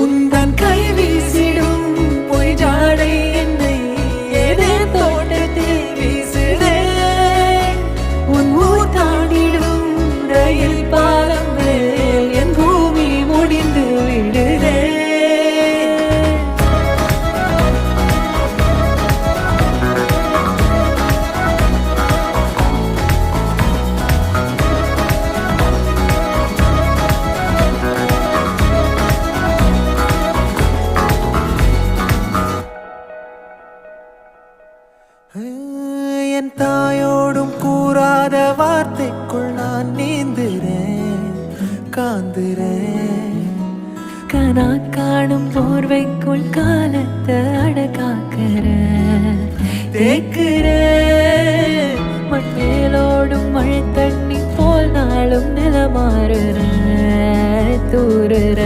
உந்தன் கை வீசிடும் பொய் ஜாடை என்னை ஏதே தோட்டத்தில் வீசுதே உன் ஊர் தாண்டிடும் ரயில் பாலம் மேல் என் பூமி முடிந்து விடுதே என் தாயோடும் கூறாத வார்த்தைக்குள் நான் நீந்துறேன் காந்துறேன் கனா காணும் போர்வைக்குள் காலத்தை அடக்காக்கிற தேக்குற மண்ணேலோடும் மழை தண்ணி போல் நாளும் நிலமாறுற தூறுற